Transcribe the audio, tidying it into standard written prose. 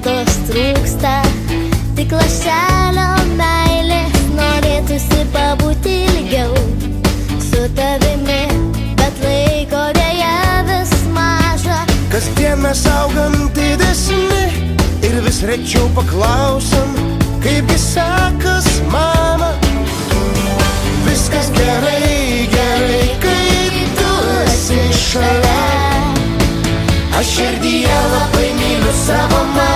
rodos trūksta tik lašelio meilės, norėtųsi pabūti ilgiau su tavimi, bet laiko deja vis maža. Kasdien mes augam didesni ir vis rečiau paklausam, kaipgi sekas, mama. Viskas gerai, gerai, kai tu esi šalia. Aš širdyje labai myliu savo mamą.